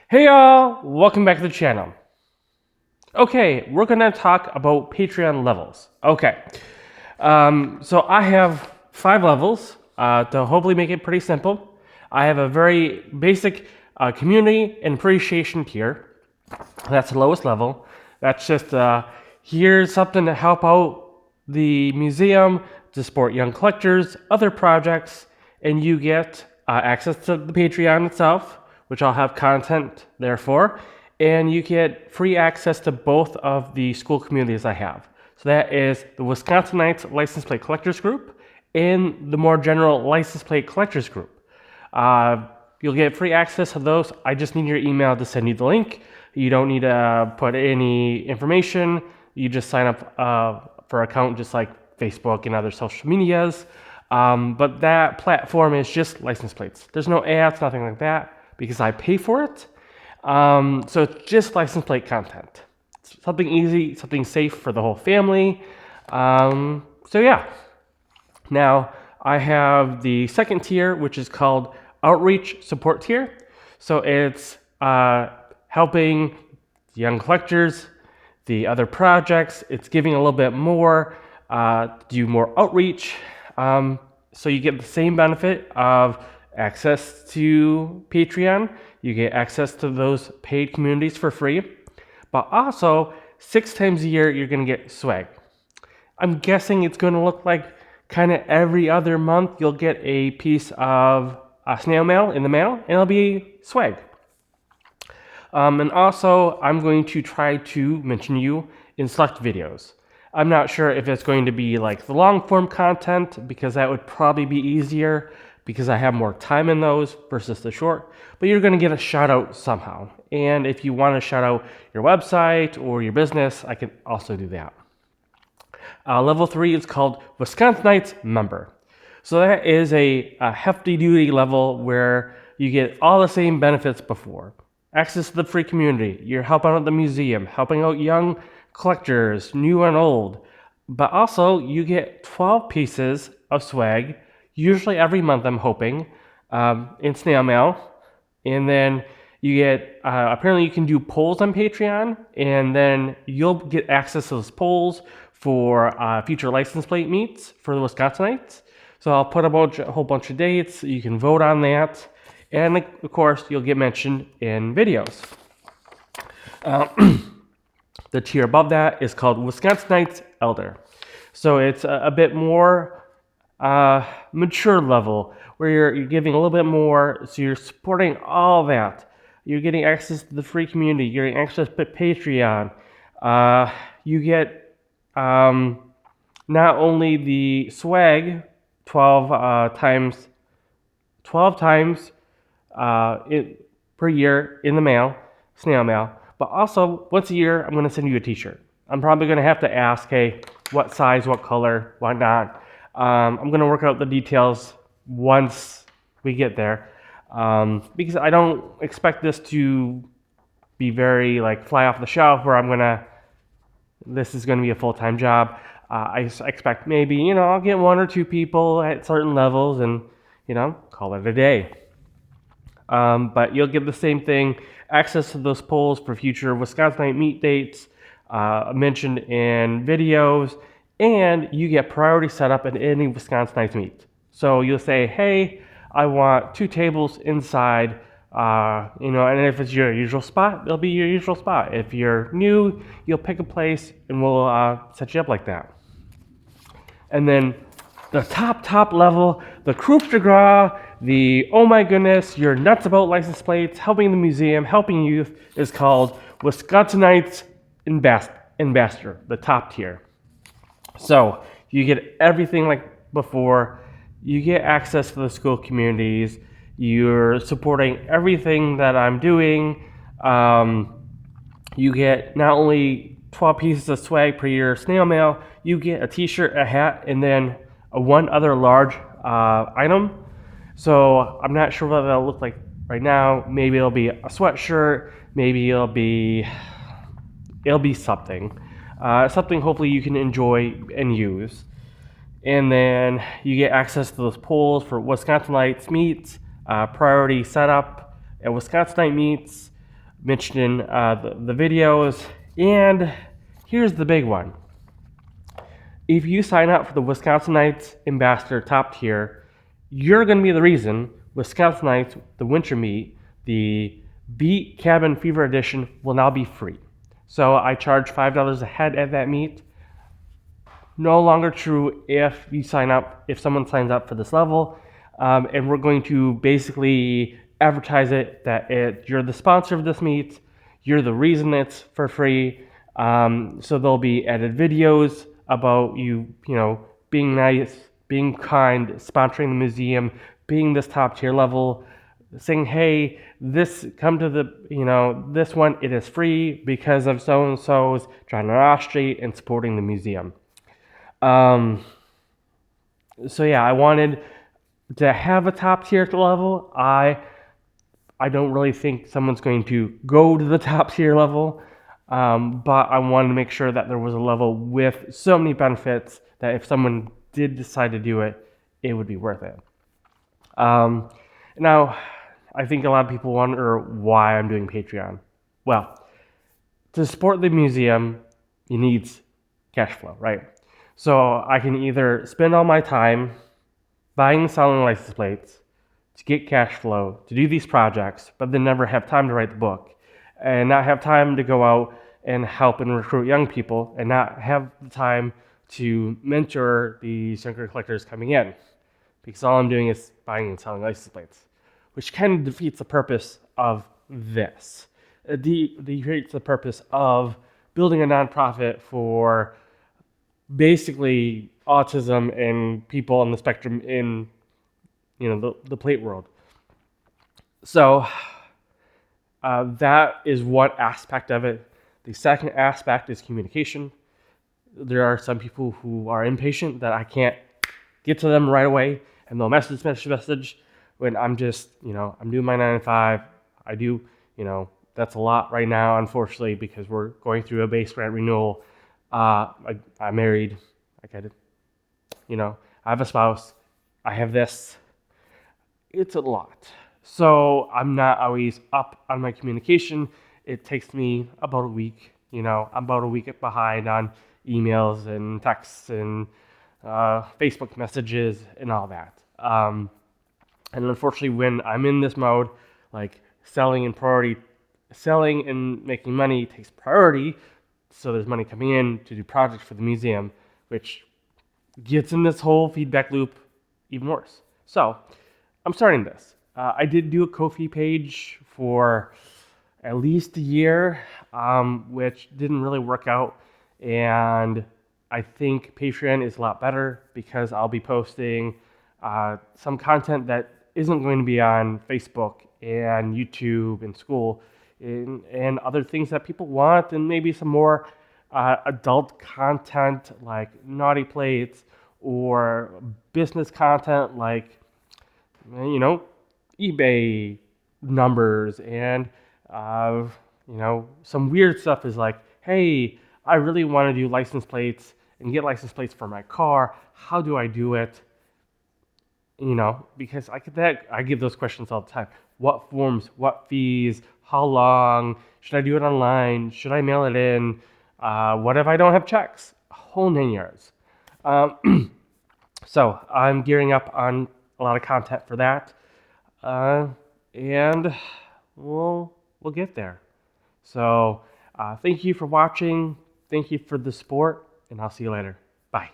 Hey y'all, welcome back to the channel. Okay, we're gonna talk about Patreon levels. Okay, so I have 5 levels to hopefully make it pretty simple. I have a very basic community and appreciation tier. That's the lowest level. That's just here's something to help out the museum, to support young collectors, other projects, and you get access to the Patreon itself, which I'll have content there for, and you get free access to both of the school communities I have. So that is the Wisconsinites License Plate Collectors Group and the more general License Plate Collectors Group. You'll get free access to those. I just need your email to send you the link. You don't need to put any information. You just sign up for an account just like Facebook and other social medias. But that platform is just license plates. There's no ads, nothing like that, because I pay for it. So it's just license plate content. It's something easy, something safe for the whole family. So yeah. Now I have the second tier, which is called Outreach Support Tier. So it's helping young collectors, the other projects. It's giving a little bit more, do more outreach. So you get the same benefit of access to Patreon. You get access to those paid communities for free. But also, 6 times a year, you're going to get swag. I'm guessing it's going to look like kind of every other month you'll get a piece of snail mail in the mail, and it'll be swag. And also, I'm going to try to mention you in select videos. I'm not sure if it's going to be like the long form content, because that would probably be easier because I have more time in those versus the short, but you're going to get a shout out somehow. And if you want to shout out your website or your business, I can also do that. Level 3 is called Wisconsinites Member. So that is a hefty duty level where you get all the same benefits before. Access to the free community, you're helping out the museum, helping out young collectors, new and old. But also you get 12 pieces of swag, usually every month I'm hoping, in snail mail. And then you get, apparently you can do polls on Patreon, and then you'll get access to those polls for future license plate meets for the Wisconsinites. So I'll put a whole bunch of dates. You can vote on that. And of course, you'll get mentioned in videos. The tier above that is called Wisconsinites Elder. So it's a bit more mature level where you're giving a little bit more. So you're supporting all that. You're getting access to the free community. You're getting access to Patreon. You get not only the swag 12 times per year in the mail, snail mail, but also once a year I'm going to send you a t-shirt. I'm probably going to have to ask, hey, what size, what color, why not? I'm going to work out the details once we get there, because I don't expect this to be very like fly off the shelf where this is going to be a full-time job. I expect maybe, I'll get 1 or 2 people at certain levels and, call it a day. But you'll get the same thing, access to those polls for future Wisconsinite meet dates, mentioned in videos, and you get priority set up at any Wisconsinite meet. So you'll say, hey, I want 2 tables inside, and if it's your usual spot, it'll be your usual spot. If you're new, you'll pick a place and we'll set you up like that. And then the top level, the coup de grace, the oh my goodness, you're nuts about license plates, helping the museum, helping youth, is called Wisconsinites Ambassador, the top tier. So you get everything like before. You get access to the school communities. You're supporting everything that I'm doing. You get not only 12 pieces of swag per year snail mail, you get a t-shirt, a hat, and then one other large item. So I'm not sure what that'll look like right now. Maybe it'll be a sweatshirt. Maybe it'll be something. Something hopefully you can enjoy and use. And then you get access to those polls for Wisconsinites meets, priority setup at Wisconsinite meets, mentioned in the videos. And here's the big one. If you sign up for the Wisconsinites Ambassador Top Tier, you're going to be the reason Wisconsinites, the winter meet, the Beat Cabin Fever Edition, will now be free. So I charge $5 a head at that meet. No longer true if you sign up, if someone signs up for this level. And we're going to basically advertise it that you're the sponsor of this meet, you're the reason it's for free. So there'll be added videos about you being nice, being kind, sponsoring the museum, being this top tier level, saying, hey, come to this one, it is free because of so-and-so's John Street and supporting the museum. So yeah, I wanted to have a top tier level. I don't really think someone's going to go to the top tier level, but I wanted to make sure that there was a level with so many benefits that if someone did decide to do it, it would be worth it. Now, I think a lot of people wonder why I'm doing Patreon. Well, to support the museum, you need cash flow, right? So I can either spend all my time buying and selling license plates to get cash flow, to do these projects, but then never have time to write the book, and not have time to go out and help and recruit young people, and not have the time to mentor the Synchro collectors coming in, because all I'm doing is buying and selling license plates, which kind of defeats the purpose of this. It defeats the purpose of building a nonprofit for basically autism and people on the spectrum in the plate world. So that is one aspect of it. The second aspect is communication. There are some people who are impatient that I can't get to them right away, and they'll message when I'm just I'm doing my 9 to 5. I do that's a lot right now, unfortunately, because we're going through a base grant renewal. I'm married. I get it. I have a spouse. I have this. It's a lot. So I'm not always up on my communication. It takes me about a week. I'm about a week behind on emails and texts and Facebook messages and all that. And unfortunately, when I'm in this mode, like selling and making money takes priority. So there's money coming in to do projects for the museum, which gets in this whole feedback loop even worse. So I'm starting this. I did do a Ko-fi page for at least a year, which didn't really work out. And I think Patreon is a lot better because I'll be posting some content that isn't going to be on Facebook and YouTube and school and other things that people want, and maybe some more adult content like naughty plates or business content like eBay numbers and some weird stuff is like, hey, I really want to do license plates and get license plates for my car. How do I do it? Because I get those questions all the time. What forms? What fees? How long? Should I do it online? Should I mail it in? What if I don't have checks? A whole 9 yards. So I'm gearing up on a lot of content for that, and we'll get there. So thank you for watching. Thank you for the support, and I'll see you later. Bye.